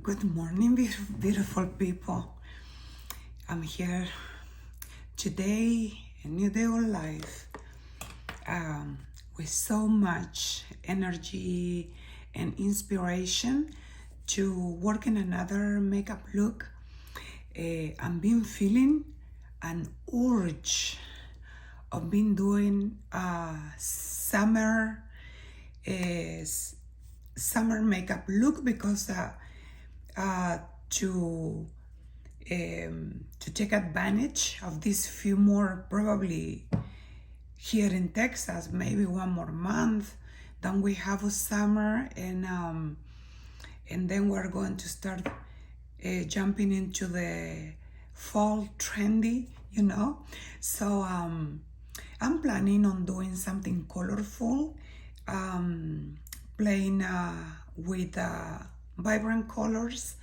Good morning, beautiful people. I'm here today, a new day of life, with so much energy and inspiration to work in another makeup look. I've been feeling an urge of been doing summer makeup look because to take advantage of these few more, probably here in Texas, maybe one more month, then we have a summer, and then we're going to start jumping into the fall trendy, so I'm planning on doing something colorful, playing with vibrant colors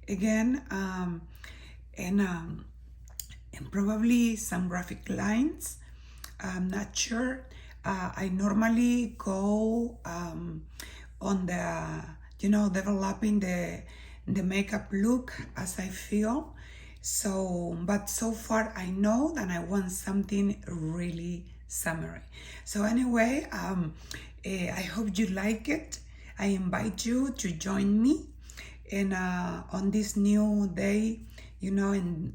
again, and probably some graphic lines. I'm not sure. I normally go on the, developing the makeup look as I feel. So, but so far I know that I want something really summery. So anyway, I hope you like it. I invite you to join me and on this new day, in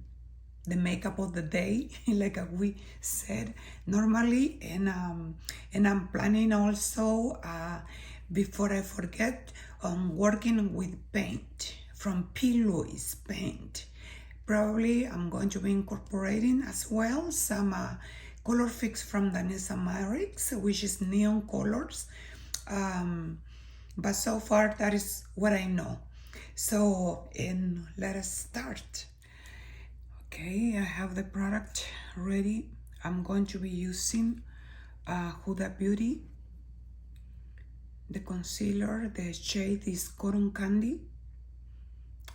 the makeup of the day, like we said normally, and I'm planning also, before I forget, working with paint from P. Louis paint. Probably I'm going to be incorporating as well some ColorFix from Danessa Myricks, which is neon colors. But so far that is what I know. So, and let us start. Okay, I have the product ready. I'm going to be using Huda Beauty. The concealer, the shade is Cotton Candy.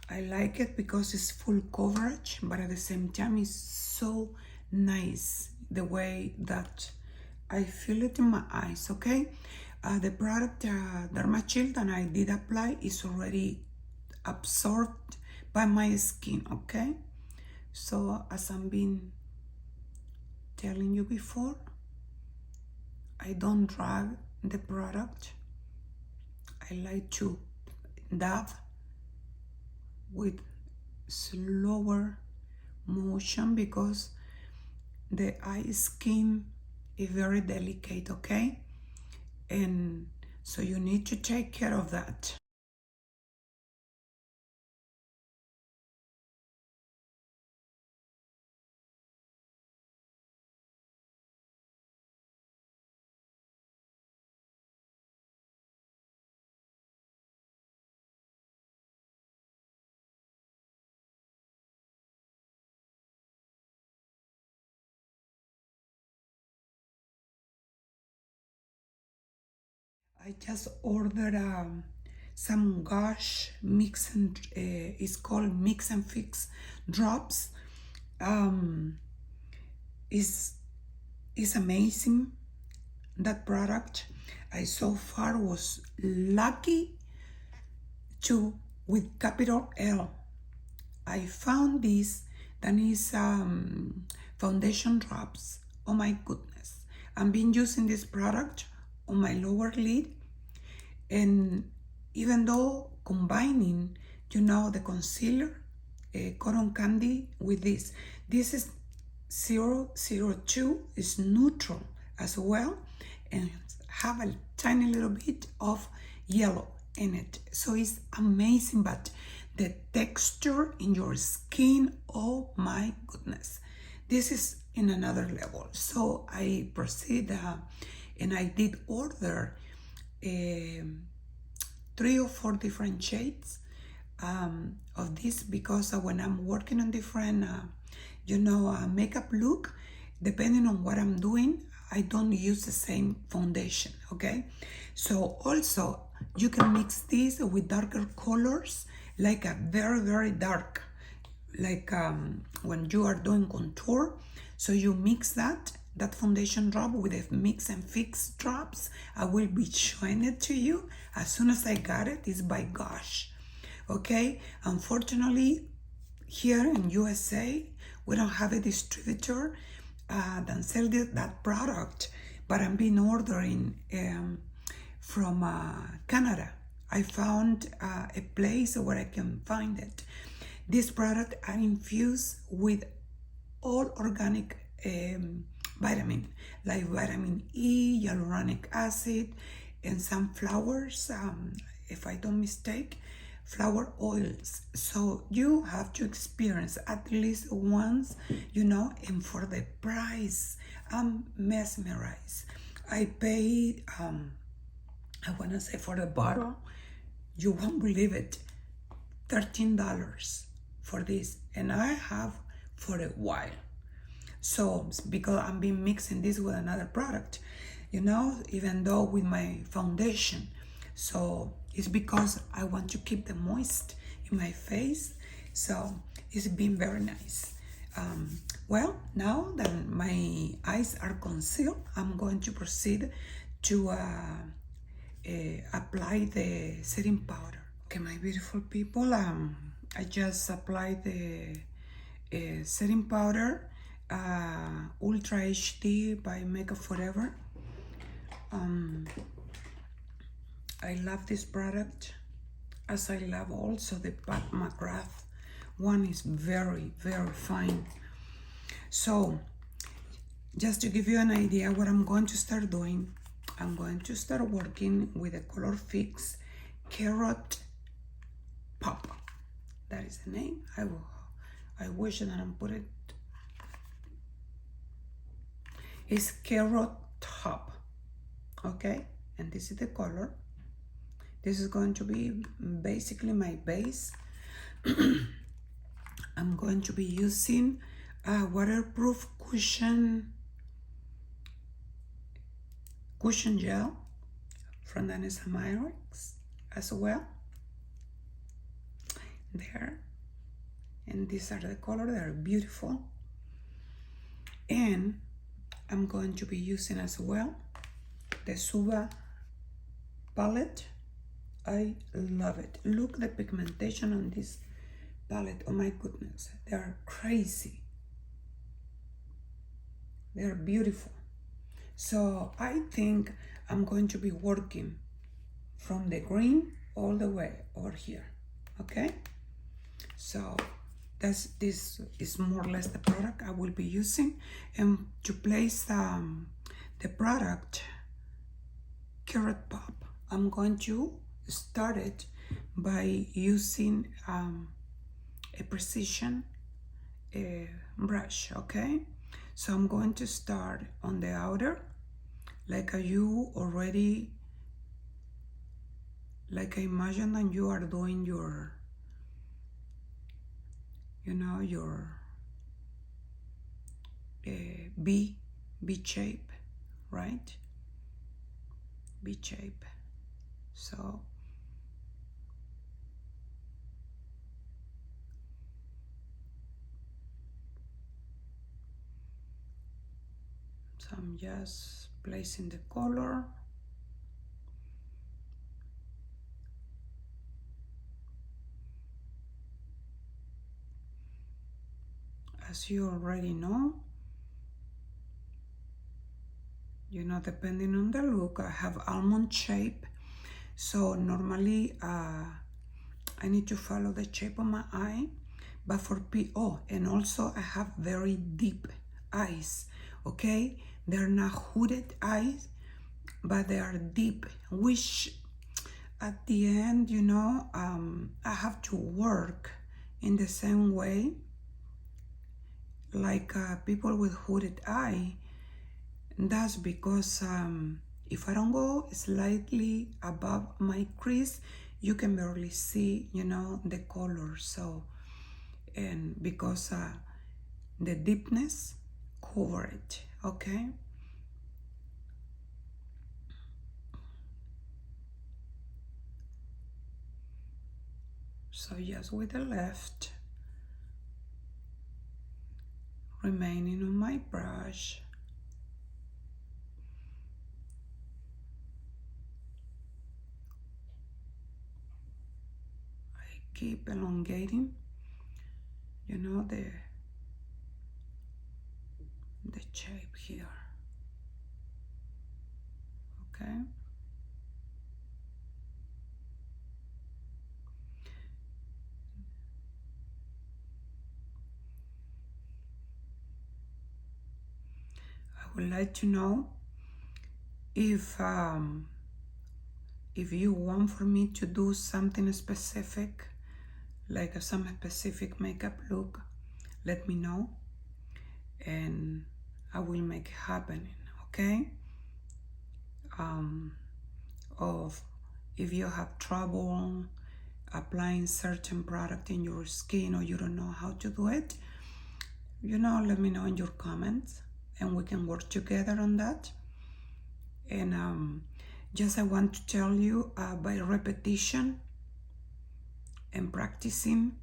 I like it because it's full coverage, but at the same time it's so nice the way that I feel it in my eyes, okay? The product, Derma-Shield, and I did apply, is already absorbed by my skin, okay? So as I've been telling you before, I don't drag the product. I like to dab with slower motion because the eye skin is very delicate, okay? And so you need to take care of that. I just ordered some Gosh mix and it's called Mix and Fix drops. Is amazing, that product. I so far was lucky to, with capital L, I found this that is foundation drops. Oh my goodness, I've been using this product on my lower lid, and even though combining, the concealer, cotton candy with this is 002, is neutral as well, and have a tiny little bit of yellow in it. So it's amazing, but the texture in your skin, oh my goodness, this is in another level. So I proceed and I did order 3 or 4 different shades of this, because when I'm working on different makeup look, depending on what I'm doing, I don't use the same foundation, okay? So also you can mix this with darker colors, like a very, very dark, like when you are doing contour. So you mix that foundation drop with the Mix and Fix drops. I will be showing it to you as soon as I got it. It's by Gosh. okay? Unfortunately, here in USA, we don't have a distributor that sells that product, but I've been ordering from Canada. I found a place where I can find it. This product are infused with all organic vitamin, like vitamin E, hyaluronic acid, and some flowers, if I don't mistake, flower oils. So you have to experience at least once, you know, and for the price, I'm mesmerized. I paid, I want to say for the bottle, you won't believe it, $13 for this, and I have for a while. So because I've been mixing this with another product, you know, even though with my foundation. So it's because I want to keep the moist in my face. So it's been very nice. Well, now that my eyes are concealed, I'm going to proceed to apply the setting powder. Okay, my beautiful people, I just applied the setting powder, Ultra HD by Makeup Forever. I love this product, as I love also the Pat McGrath one. Is very, very fine. So just to give you an idea what I'm going to start doing, I'm going to start working with the ColorFix Carrot Pop. That is the name. I wish that I put it. It's Carrot Top, okay? And this is the color. This is going to be basically my base. I'm going to be using a waterproof cushion gel from Danessa Myricks as well. There. And these are the colors. They're beautiful. And I'm going to be using as well the Suva palette. I love it. Look the pigmentation on this palette. Oh my goodness, they are crazy. They are beautiful. So I think I'm going to be working from the green all the way over here. Okay, so this is more or less the product I will be using. And to place the product Carrot Pop, I'm going to start it by using a precision brush. Okay, so I'm going to start on the outer, like you already, like I imagine that you are doing your, you know, your B shape, right? B shape. So I'm just placing the color. As you already know, you know, depending on the look, I have almond shape. So normally I need to follow the shape of my eye. But for and also I have very deep eyes, okay? They're not hooded eyes, but they are deep, which at the end, you know, I have to work in the same way like people with hooded eye. That's because if I don't go slightly above my crease, you can barely see, you know, the color. So, and because the deepness cover it, okay? So just with the left, remaining on my brush. I keep elongating, you know, the shape here. Okay. I would like to know if you want for me to do something specific, like some specific makeup look, let me know and I will make it happen, okay? Of if you have trouble applying certain product in your skin or you don't know how to do it, you know, let me know in your comments and we can work together on that. And just I want to tell you, by repetition and practicing,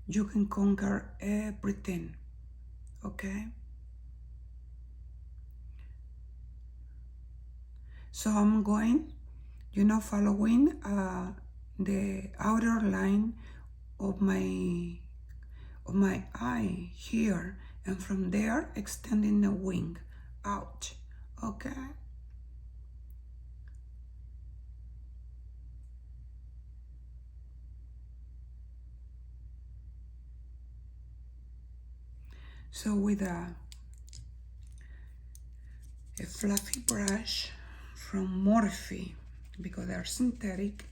you can conquer everything, okay? So I'm going, you know, following the outer line of my eye here, and from there extending the wing out, okay? So with a fluffy brush from Morphe, because they're synthetic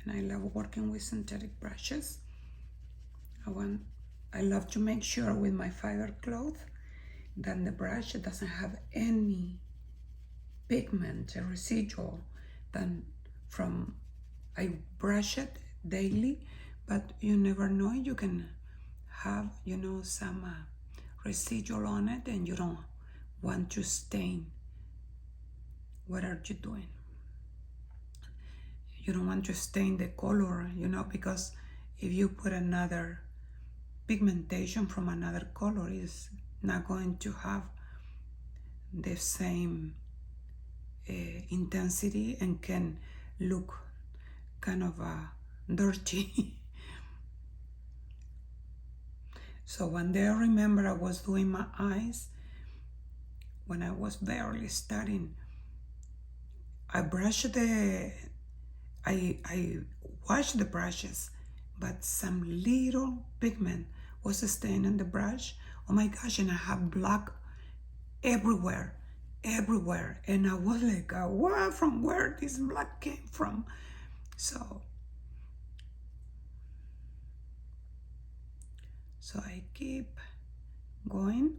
and I love working with synthetic brushes, I love to make sure with my fiber cloth that the brush doesn't have any pigment residual. Then from I brush it daily, but you never know, you can have, you know, some residual on it and you don't want to stain. What are you doing? You don't want to stain the color, you know, because if you put another pigmentation from another color, is not going to have the same intensity and can look kind of dirty. So one day I remember I was doing my eyes when I was barely starting. I brushed I washed the brushes, but some little pigment was staying on the brush. Oh my gosh, and I have black everywhere. And I was like, what, from where this black came from? So I keep going.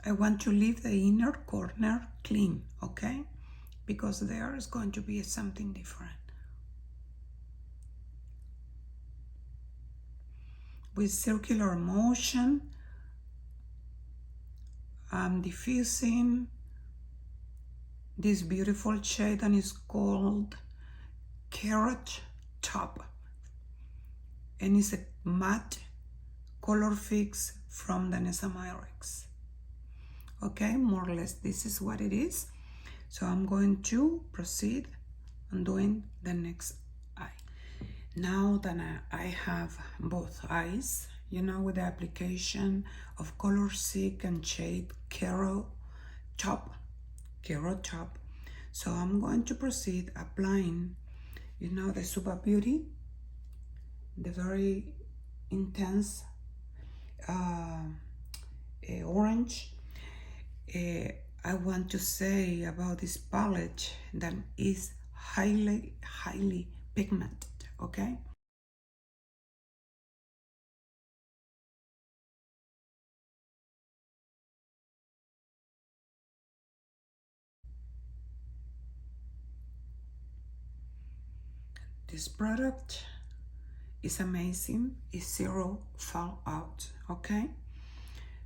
I want to leave the inner corner clean, okay? Because there is going to be something different. With circular motion, I'm diffusing this beautiful shade that is called Carrot Top. And it's a matte ColorFix from Danessa Myricks. Okay, more or less this is what it is. So I'm going to proceed on doing the next eye. Now that I have both eyes, you know, with the application of Color Seek and shade Carrot Top. So I'm going to proceed applying, you know, the Suva Beauty, the very intense orange. I want to say about this palette that is highly pigmented, okay? This product is amazing. It's zero fallout, okay?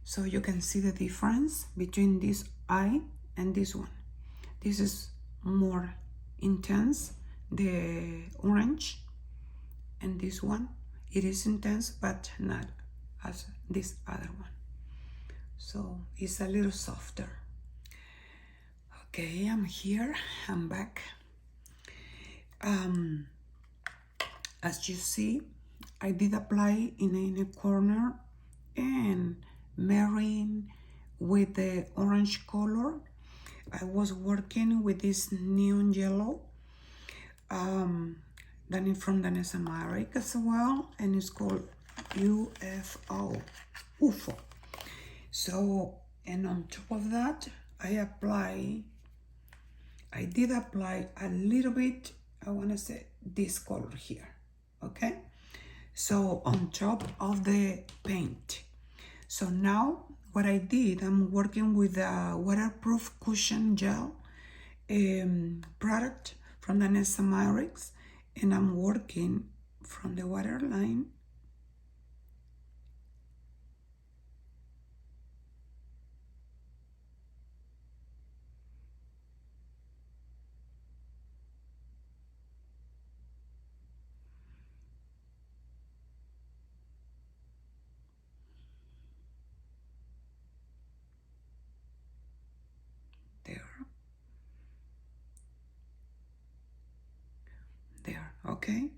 So you can see the difference between this eye and this one. This is more intense, the orange, and this one, it is intense, but not as this other one. So it's a little softer. Okay, I'm here, I'm back. As you see, I did apply in the inner corner and marrying with the orange color. I was working with this neon yellow then from Danessa Myricks as well, and it's called UFO. UFO. So, and on top of that, I did apply a little bit, I want to say this color here, okay? So on top of the paint. So now what I did, I'm working with a WaterproofCushion gel product from Danessa Myricks, and I'm working from the waterline there, okay?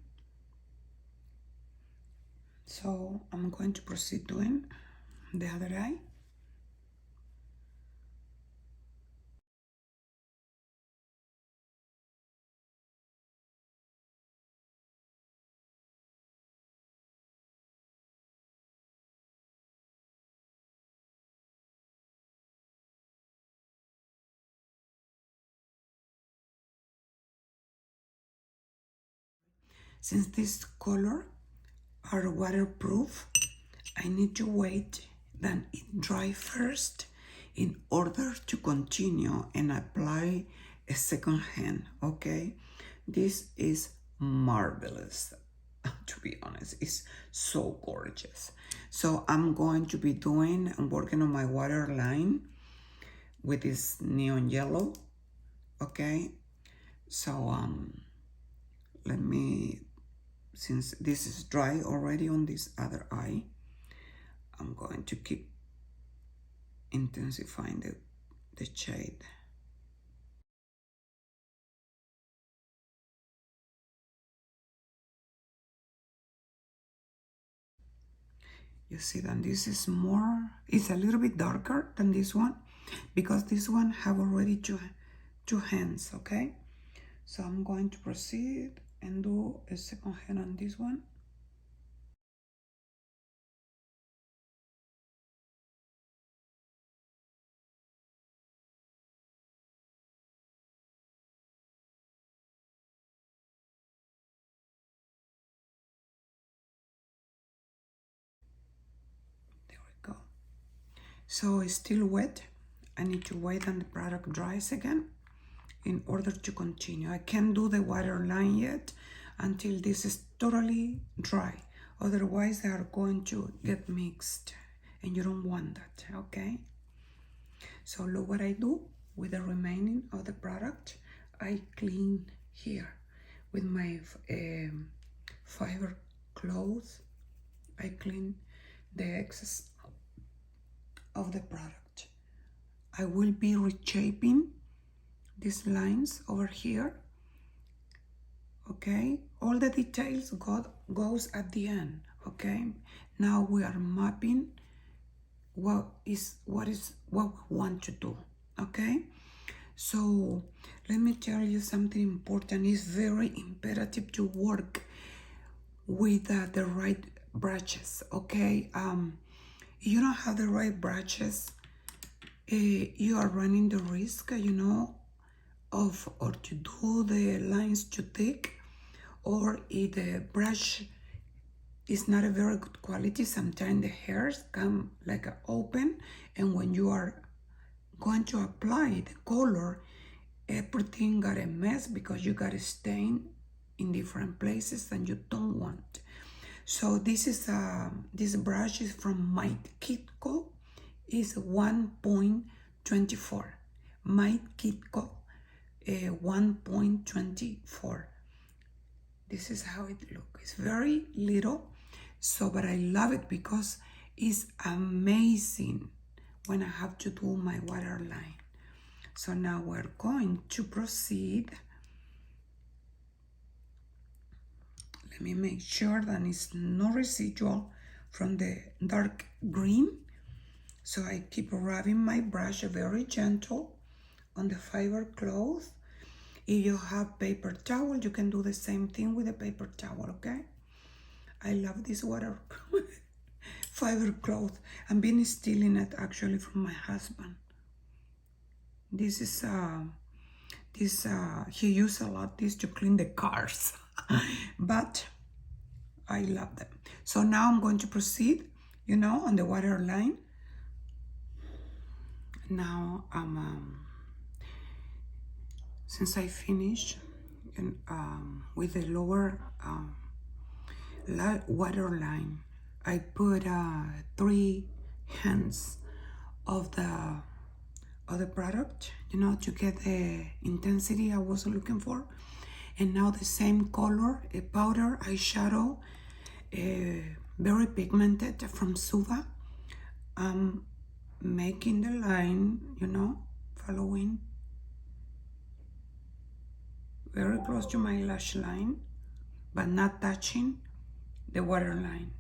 So I'm going to proceed doing the other eye. Since this color are waterproof, I need to wait that it dry first in order to continue and apply a second hand, okay? This is marvelous, to be honest. It's so gorgeous. So I'm going to be working on my waterline with this neon yellow, okay? So let me, since this is dry already on this other eye, I'm going to keep intensifying the shade. You see that this is more, it's a little bit darker than this one because this one have already two hands, okay? So I'm going to proceed and do a second hand on this one. There we go. So it's still wet. I need to wait until the product dries again in order to continue. I can't do the waterline yet until this is totally dry. Otherwise, they are going to get mixed and you don't want that, okay? So look what I do with the remaining of the product. I clean here with my fiber cloth. I clean the excess of the product. I will be reshaping these lines over here, okay? All the details goes at the end, okay? Now we are mapping what we want to do, okay? So let me tell you something important. It's very imperative to work with the right brushes, okay? You don't have the right brushes, you are running the risk, you know, of or to do the lines too thick, or if the brush is not a very good quality, sometimes the hairs come like open, and when you are going to apply the color, everything got a mess because you got a stain in different places and you don't want. So this is this brush is from Microfinishing, is 1.24. Microfinishing 1.24. This is how it looks. It's very little, so but I love it because it's amazing when I have to do my waterline. So now we're going to proceed. Let me make sure that it's no residual from the dark green. So I keep rubbing my brush very gentle on the fiber cloth. If you have paper towel, you can do the same thing with a paper towel, okay? I love this water fiber cloth. I've been stealing it actually from my husband. This is he used a lot this to clean the cars. But I love them. So now I'm going to proceed, you know, on the waterline. Now since I finished with the lower waterline, I put 3 hands of the product, you know, to get the intensity I was looking for. And now the same color, a powder eyeshadow, very pigmented from Suva. I'm making the line, you know, following very close to my lash line, but not touching the waterline.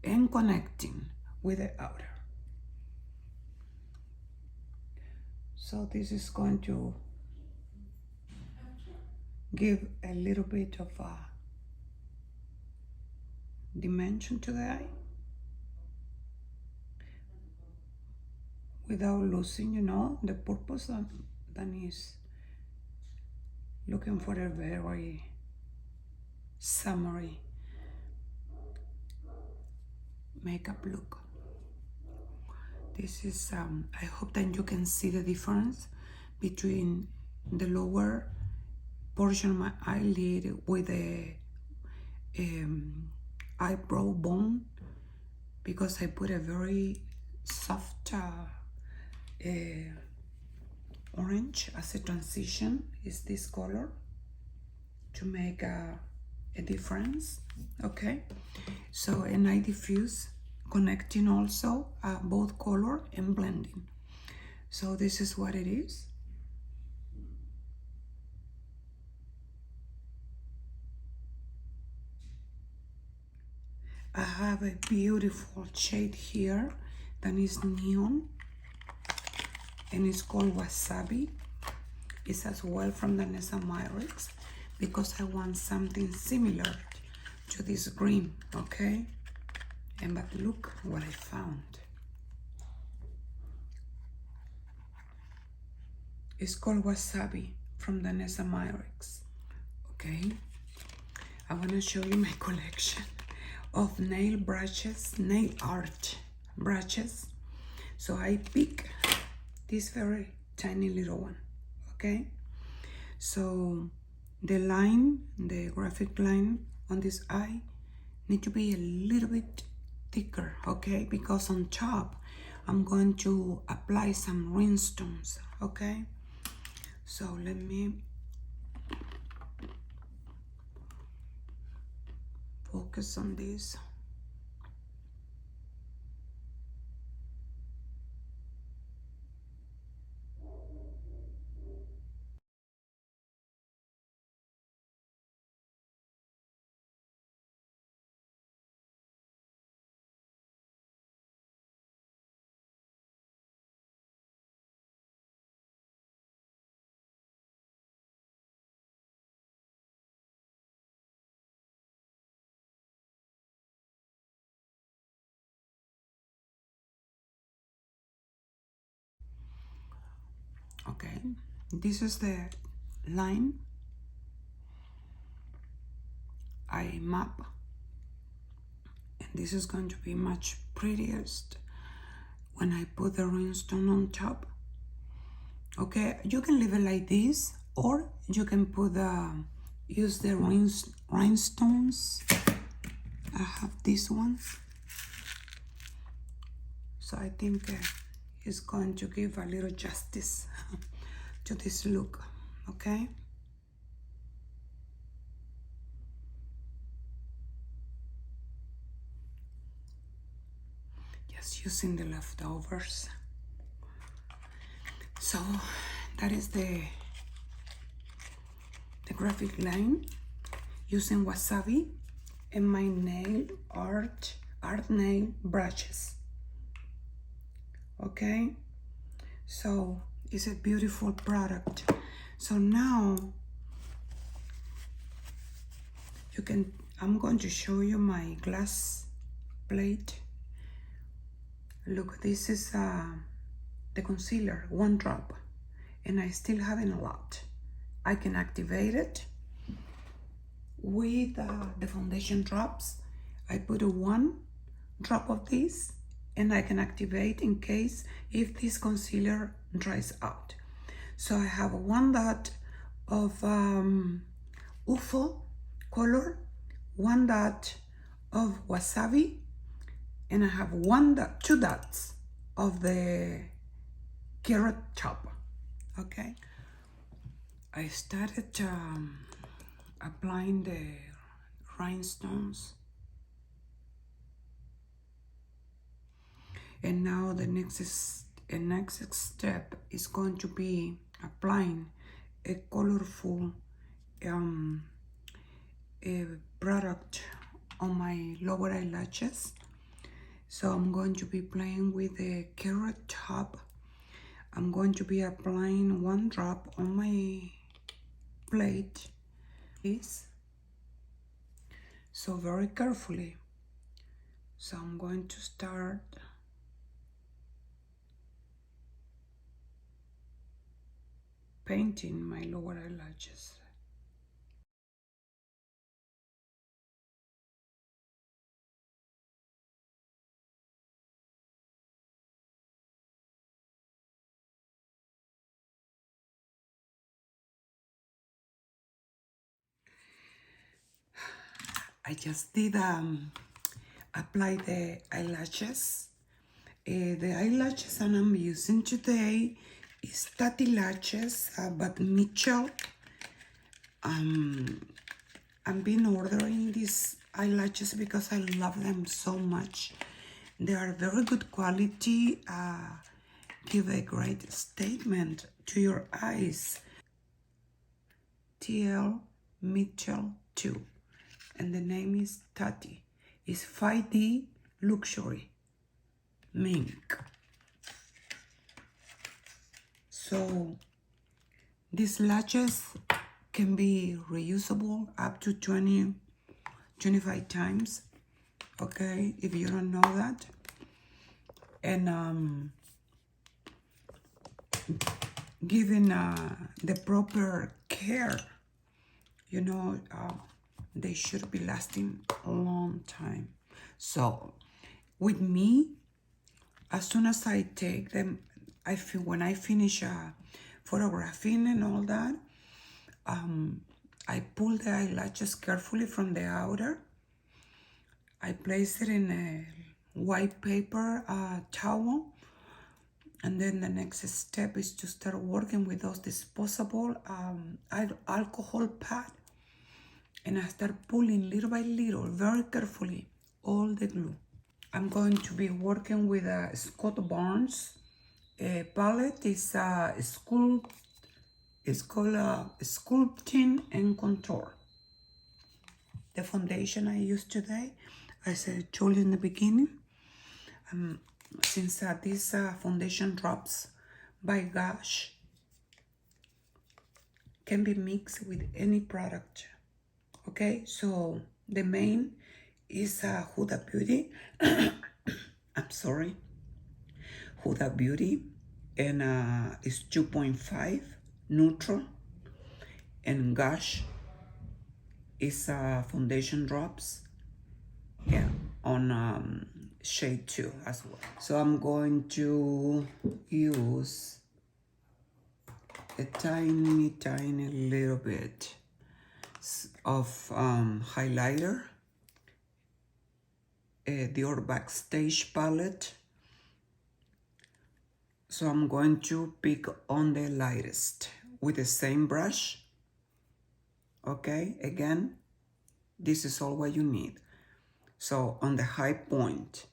And connecting with the outer. So this is going to give a little bit of a dimension to the eye without losing, you know, the purpose that is looking for a very summery makeup look. This is I hope that you can see the difference between the lower portion of my eyelid with the eyebrow bone, because I put a very soft orange as a transition, is this color, to make a difference. Okay, so, and I diffuse, connecting also both color and blending. So this is what it is. I have a beautiful shade here that is neon, and it's called Wasabi. It's as well from Danessa Myricks, because I want something similar to this green, okay? And but look what I found. It's called Wasabi from Danessa Myricks, okay? I want to show you my collection of nail brushes, nail art brushes. So I pick this very tiny little one, okay? So the line, the graphic line on this eye need to be a little bit thicker, okay? Because on top I'm going to apply some rhinestones, okay? So let me focus on this. Okay, this is the line I map, and this is going to be much prettiest when I put the rhinestone on top. Okay, you can leave it like this, or you can put use the rhinestones. I have this one, so I think it's going to give a little justice to this look, okay? Just using the leftovers. So that is the the graphic line using Wasabi and my nail art nail brushes. Okay, so it's a beautiful product. So now I'm going to show you my glass plate. Look, this is the concealer, 1 drop, and I still haven't a lot. I can activate it with the foundation drops. I put 1 drop of this, and I can activate in case if this concealer dries out. So I have 1 dot of Opal color, 1 dot of Wasabi, and I have 2 dots of the carrot top. Okay, I started applying the rhinestones, and now the next step is going to be applying a colorful a product on my lower eyelashes. So I'm going to be playing with the carrot top. I'm going to be applying 1 drop on my plate, so very carefully. So I'm going to start painting my lower eyelashes. I just did apply the eyelashes. The eyelashes that I'm using today is Tatti lashes, but Mitchel. I've been ordering these eyelashes because I love them so much. They are very good quality, give a great statement to your eyes. TL Mitchell 2, and the name is Tatti. It's 5D Luxury Mink. So these lashes can be reusable up to 25 times, okay, if you don't know that. And given the proper care, you know, they should be lasting a long time. So with me, as soon as I take them, I feel when I finish photographing and all that, I pull the eyelashes carefully from the outer. I place it in a white paper towel, and then the next step is to start working with those disposable alcohol pad, and I start pulling little by little, very carefully, all the glue. I'm going to be working with a Scott Barnes palette. It's called Sculpting and Contour. The foundation I used today, as I told you in the beginning, since this foundation drops by Gush can be mixed with any product. Okay, so the main is Huda Beauty. I'm sorry, Huda Beauty, and it's 2.5 neutral, and Gush is foundation drops, yeah, on shade 2 as well. So I'm going to use a tiny little bit of highlighter, the Backstage palette. So I'm going to pick on the lightest with the same brush. Okay, again, this is all what you need. So on the high point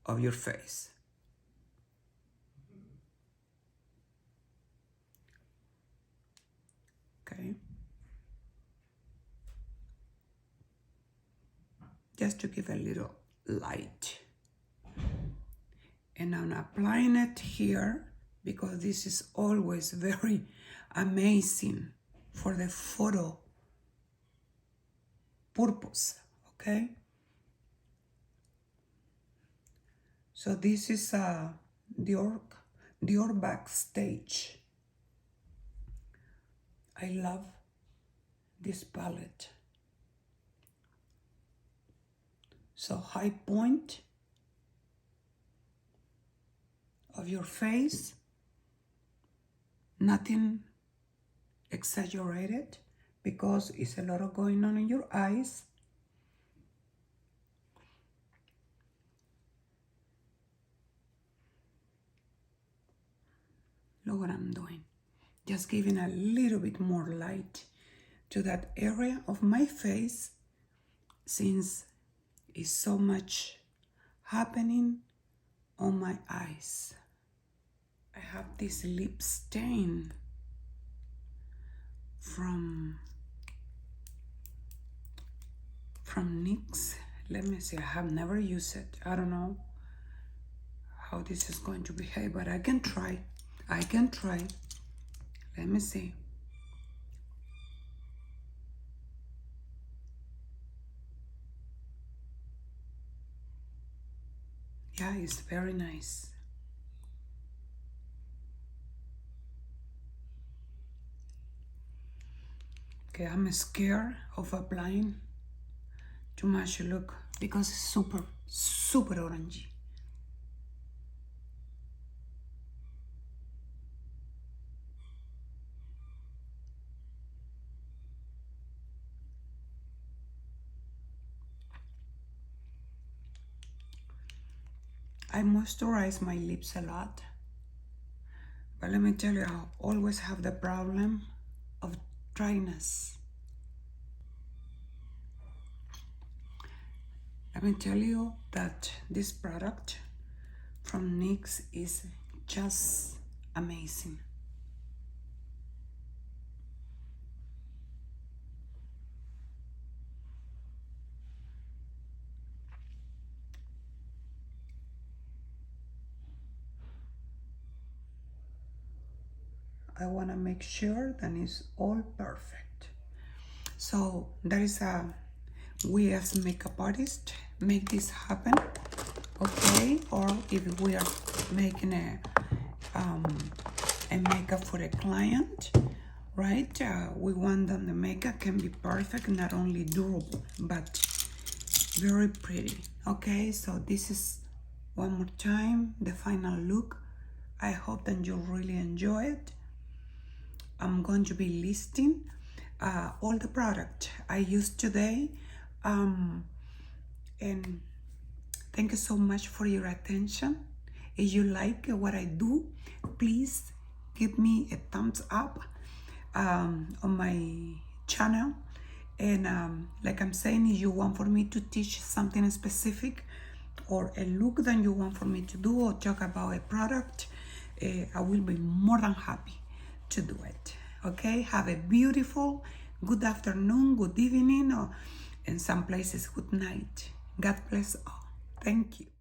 of your face. Okay, just to give a little light. And I'm applying it here because this is always very amazing for the photo purpose, okay? So this is Dior Backstage. I love this palette. So high point of your face, nothing exaggerated because it's a lot of going on in your eyes. Look what I'm doing. Just giving a little bit more light to that area of my face since it's so much happening on my eyes. I have this lip stain from NYX. Let me see, I have never used it. I don't know how this is going to behave, but I can try. Let me see. Yeah, it's very nice. Okay, I'm scared of applying too much look because it's super orangey. I moisturize my lips a lot, but let me tell you, I always have the problem of dryness. Let me tell you that this product from NYX is just amazing. I want to make sure that it's all perfect. So that is we as makeup artists make this happen, okay? Or if we are making a makeup for a client, right? We want them, the makeup can be perfect, not only durable, but very pretty, okay? So this is one more time the final look. I hope that you really enjoy it. I'm going to be listing all the product I used today, and thank you so much for your attention. If you like what I do, please give me a thumbs up on my channel. And like I'm saying, if you want for me to teach something specific or a look that you want for me to do or talk about a product, I will be more than happy to do it. Okay, have a beautiful good afternoon, good evening, or in some places good night. God bless all. Thank you.